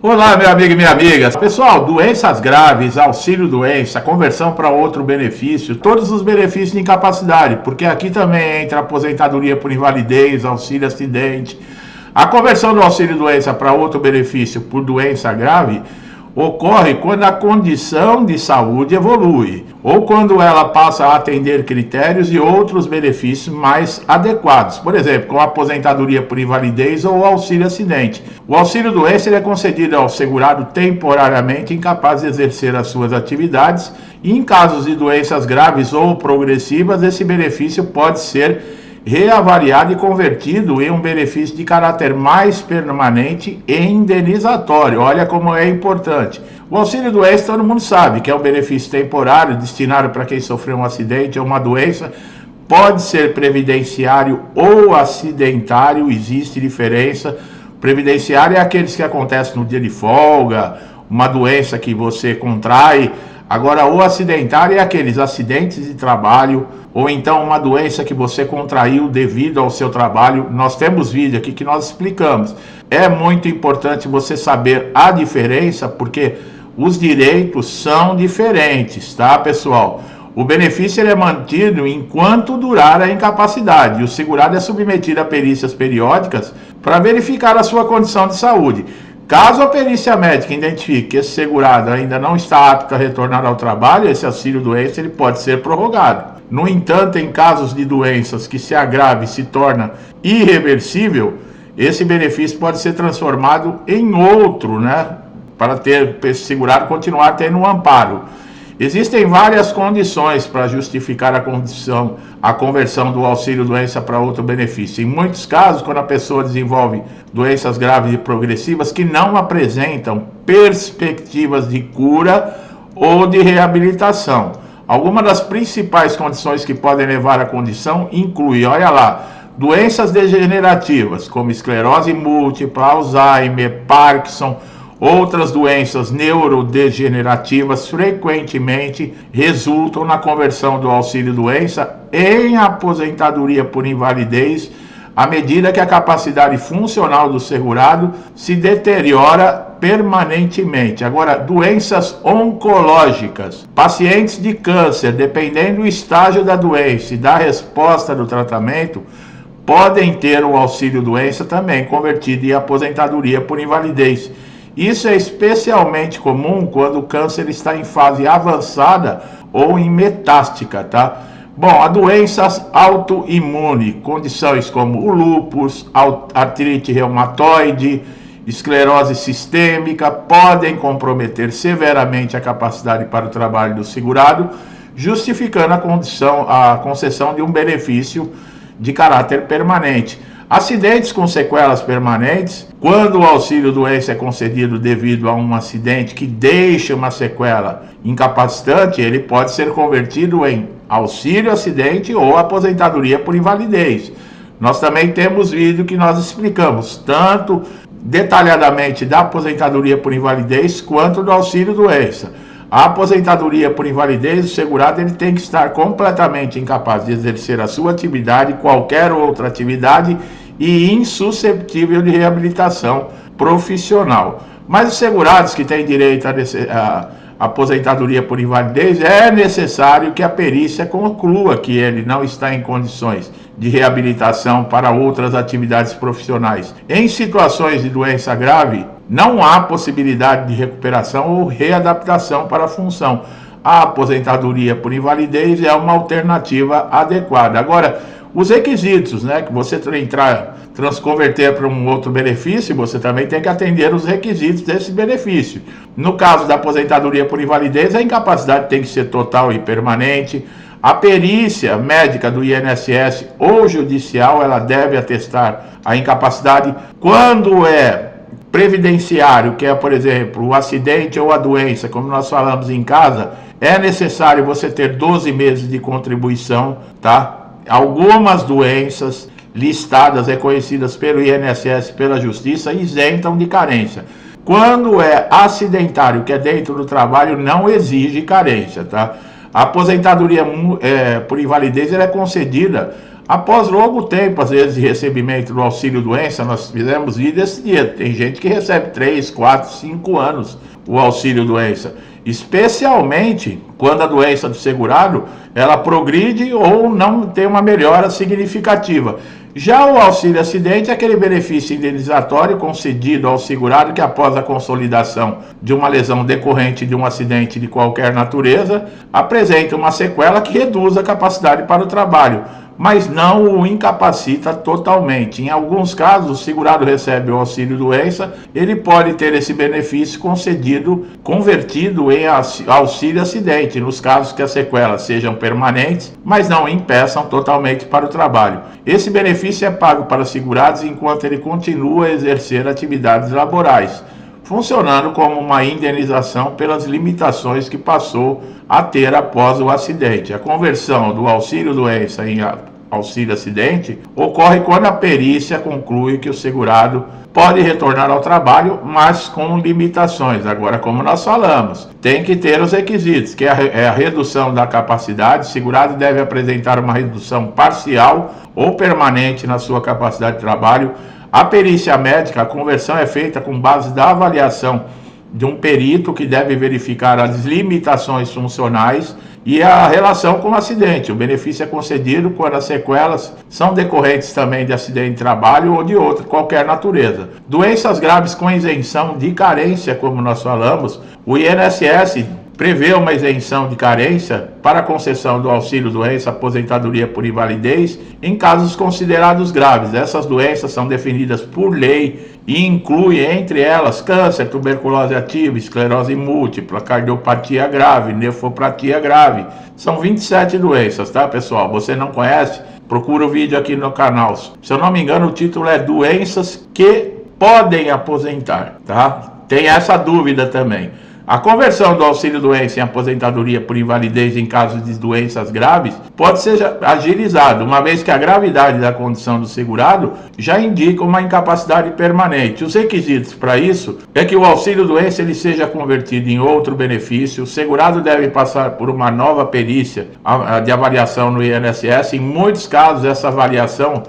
Olá, meu amigo e minha amiga. Pessoal, doenças graves, auxílio-doença, conversão para outro benefício, todos os benefícios de incapacidade, porque aqui também entra aposentadoria por invalidez, auxílio-acidente. A conversão do auxílio-doença para outro benefício por doença grave ocorre quando a condição de saúde evolui, ou quando ela passa a atender critérios e outros benefícios mais adequados, por exemplo, com aposentadoria por invalidez ou auxílio-acidente. O auxílio-doença é concedido ao segurado temporariamente incapaz de exercer as suas atividades, e em casos de doenças graves ou progressivas, esse benefício pode ser reavaliado e convertido em um benefício de caráter mais permanente e indenizatório. Olha como é importante. O auxílio-doença todo mundo sabe que é um benefício temporário destinado para quem sofreu um acidente ou uma doença. Pode ser previdenciário ou acidentário, existe diferença. Previdenciário é aqueles que acontecem no dia de folga, uma doença que você contrai. Agora, o acidentário é aqueles acidentes de trabalho, ou então uma doença que você contraiu devido ao seu trabalho. Nós temos vídeo aqui que nós explicamos. É muito importante você saber a diferença, porque os direitos são diferentes, tá, pessoal? O benefício ele é mantido enquanto durar a incapacidade, e o segurado é submetido a perícias periódicas para verificar a sua condição de saúde. Caso a perícia médica identifique que esse segurado ainda não está apto a retornar ao trabalho, esse auxílio-doença ele pode ser prorrogado. No entanto, em casos de doenças que se agrave e se torna irreversível, esse benefício pode ser transformado em outro, para ter esse segurado continuar tendo um amparo. Existem várias condições para justificar a conversão do auxílio-doença para outro benefício. Em muitos casos, quando a pessoa desenvolve doenças graves e progressivas que não apresentam perspectivas de cura ou de reabilitação. Algumas das principais condições que podem levar à condição incluem, olha lá, doenças degenerativas, como esclerose múltipla, Alzheimer, Parkinson. Outras doenças neurodegenerativas frequentemente resultam na conversão do auxílio-doença em aposentadoria por invalidez, à medida que a capacidade funcional do segurado se deteriora permanentemente. Agora, doenças oncológicas, pacientes de câncer, dependendo do estágio da doença e da resposta do tratamento, podem ter o auxílio-doença também convertido em aposentadoria por invalidez. Isso é especialmente comum quando o câncer está em fase avançada ou em metástica, tá? Bom, há doenças autoimunes, condições como o lúpus, artrite reumatoide, esclerose sistêmica, podem comprometer severamente a capacidade para o trabalho do segurado, justificando a concessão de um benefício de caráter permanente. Acidentes com sequelas permanentes, quando o auxílio-doença é concedido devido a um acidente que deixa uma sequela incapacitante, ele pode ser convertido em auxílio-acidente ou aposentadoria por invalidez. Nós também temos vídeo que nós explicamos tanto detalhadamente da aposentadoria por invalidez quanto do auxílio-doença. A aposentadoria por invalidez, o segurado ele tem que estar completamente incapaz de exercer a sua atividade, qualquer outra atividade, e insusceptível de reabilitação profissional. Mas os segurados que têm direito a aposentadoria por invalidez, é necessário que a perícia conclua que ele não está em condições de reabilitação para outras atividades profissionais. Em situações de doença grave, não há possibilidade de recuperação ou readaptação para a função. A aposentadoria por invalidez é uma alternativa adequada. Agora, os requisitos, que você transconverter para um outro benefício, você também tem que atender os requisitos desse benefício. No caso da aposentadoria por invalidez, a incapacidade tem que ser total e permanente. A perícia médica do INSS ou judicial, ela deve atestar a incapacidade. Quando é previdenciário, que é, por exemplo, o acidente ou a doença, como nós falamos em casa, é necessário você ter 12 meses de contribuição, tá? Algumas doenças listadas, reconhecidas pelo INSS e pela Justiça, isentam de carência. Quando é acidentário, que é dentro do trabalho, não exige carência, tá? A aposentadoria por invalidez ela é concedida Após longo tempo, às vezes, de recebimento do auxílio-doença, nós fizemos vídeo esse dia, tem gente que recebe 3, 4, 5 anos o auxílio-doença, especialmente quando a doença do segurado, ela progride ou não tem uma melhora significativa. Já o auxílio-acidente é aquele benefício indenizatório concedido ao segurado que, após a consolidação de uma lesão decorrente de um acidente de qualquer natureza, apresenta uma sequela que reduz a capacidade para o trabalho, mas não o incapacita totalmente. Em alguns casos, o segurado recebe o auxílio-doença, ele pode ter esse benefício convertido em auxílio-acidente, nos casos que as sequelas sejam permanentes, mas não impeçam totalmente para o trabalho. Esse benefício é pago para segurados enquanto ele continua a exercer atividades laborais, funcionando como uma indenização pelas limitações que passou a ter após o acidente. A conversão do auxílio-doença em auxílio-acidente ocorre quando a perícia conclui que o segurado pode retornar ao trabalho, mas com limitações. Agora, como nós falamos, tem que ter os requisitos, que é a redução da capacidade. O segurado deve apresentar uma redução parcial ou permanente na sua capacidade de trabalho. A perícia médica, a conversão é feita com base da avaliação de um perito que deve verificar as limitações funcionais e a relação com o acidente. O benefício é concedido quando as sequelas são decorrentes também de acidente de trabalho ou de outra qualquer natureza. Doenças graves com isenção de carência, como nós falamos, o INSS prevê uma isenção de carência para a concessão do auxílio-doença, aposentadoria por invalidez, em casos considerados graves. Essas doenças são definidas por lei e incluem, entre elas, câncer, tuberculose ativa, esclerose múltipla, cardiopatia grave, nefropatia grave. São 27 doenças, tá, pessoal? Você não conhece? Procura o vídeo aqui no canal. Se eu não me engano, o título é Doenças que podem aposentar, tá? Tem essa dúvida também. A conversão do auxílio-doença em aposentadoria por invalidez em casos de doenças graves pode ser agilizada, uma vez que a gravidade da condição do segurado já indica uma incapacidade permanente. Os requisitos para isso é que o auxílio-doença ele seja convertido em outro benefício. O segurado deve passar por uma nova perícia de avaliação no INSS. Em muitos casos, essa avaliação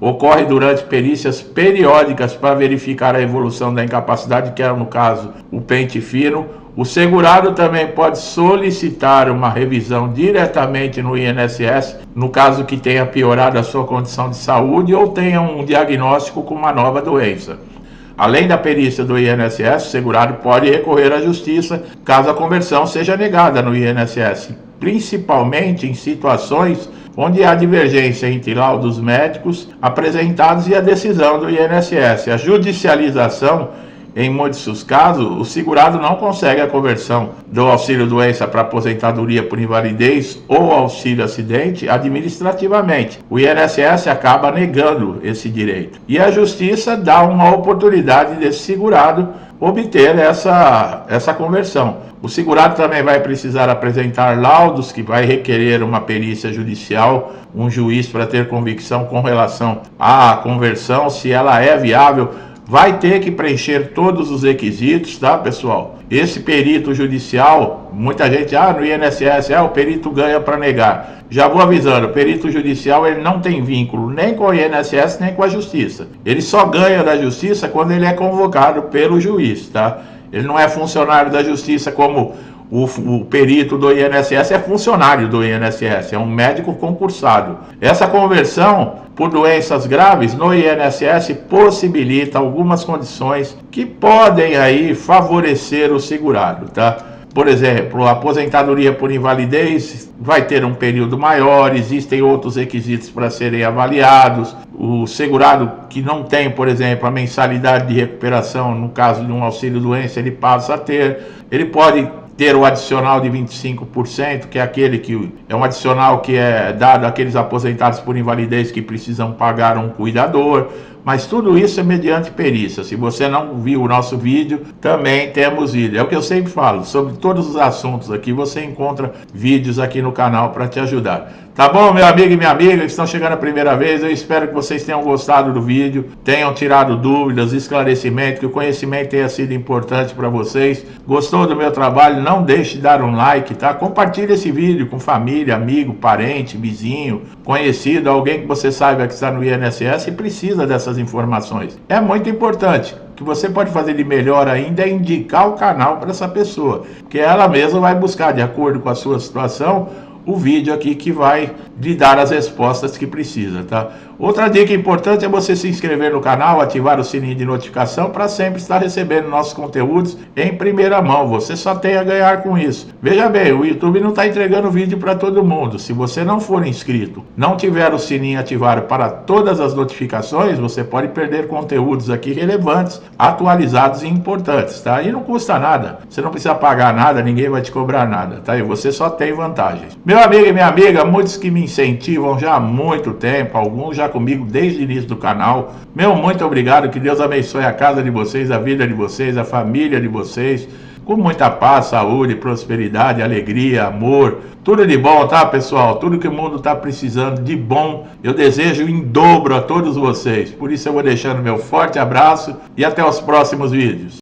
ocorre durante perícias periódicas para verificar a evolução da incapacidade, que é, no caso, o pente fino. O segurado também pode solicitar uma revisão diretamente no INSS, no caso que tenha piorado a sua condição de saúde ou tenha um diagnóstico com uma nova doença. Além da perícia do INSS, o segurado pode recorrer à justiça caso a conversão seja negada no INSS, principalmente em situações onde há divergência entre laudos médicos apresentados e a decisão do INSS. A judicialização, em muitos casos, o segurado não consegue a conversão do auxílio-doença para aposentadoria por invalidez ou auxílio-acidente administrativamente. O INSS acaba negando esse direito. E a justiça dá uma oportunidade desse segurado obter essa conversão. O segurado também vai precisar apresentar laudos que vai requerer uma perícia judicial, um juiz para ter convicção com relação à conversão, se ela é viável. Vai ter que preencher todos os requisitos, tá, pessoal? Esse perito judicial, muita gente, no INSS, o perito ganha para negar. Já vou avisando, o perito judicial ele não tem vínculo nem com o INSS, nem com a justiça. Ele só ganha da justiça quando ele é convocado pelo juiz, tá? Ele não é funcionário da justiça como o perito do INSS é funcionário do INSS, é um médico concursado. Essa conversão por doenças graves no INSS possibilita algumas condições que podem aí favorecer o segurado, tá? Por exemplo, a aposentadoria por invalidez vai ter um período maior, existem outros requisitos para serem avaliados. O segurado que não tem, por exemplo, a mensalidade de recuperação, no caso de um auxílio-doença, ele passa a ter. Ele pode ter o adicional de 25%, que é aquele que é um adicional que é dado àqueles aposentados por invalidez que precisam pagar um cuidador. mas tudo isso é mediante perícia. Se você não viu o nosso vídeo, também temos vídeo. É o que eu sempre falo, sobre todos os assuntos aqui, você encontra vídeos aqui no canal para te ajudar. Tá bom, meu amigo e minha amiga que estão chegando a primeira vez, eu espero que vocês tenham gostado do vídeo, tenham tirado dúvidas, esclarecimentos, que o conhecimento tenha sido importante para vocês. Gostou do meu trabalho? Não deixe de dar um like, tá? Compartilhe esse vídeo com família, amigo, parente, vizinho, conhecido, alguém que você saiba que está no INSS e precisa dessas informações. É muito importante. O que você pode fazer de melhor ainda é indicar o canal para essa pessoa, que ela mesma vai buscar, de acordo com a sua situação, o vídeo aqui que vai lhe dar as respostas que precisa, tá? Outra dica importante é você se inscrever no canal, ativar o sininho de notificação para sempre estar recebendo nossos conteúdos em primeira mão. Você só tem a ganhar com isso. Veja bem, o YouTube não está entregando vídeo para todo mundo. Se você não for inscrito, não tiver o sininho ativado para todas as notificações, você pode perder conteúdos aqui relevantes, atualizados e importantes, tá? E não custa nada. Você não precisa pagar nada, ninguém vai te cobrar nada, tá? E você só tem vantagens. Meu amigo e minha amiga, muitos que me incentivam já há muito tempo, alguns já comigo desde o início do canal. Meu muito obrigado, que Deus abençoe a casa de vocês, a vida de vocês, a família de vocês, com muita paz, saúde, prosperidade, alegria, amor, tudo de bom, tá, pessoal? Tudo que o mundo está precisando de bom, eu desejo em dobro a todos vocês. Por isso eu vou deixando meu forte abraço e até os próximos vídeos.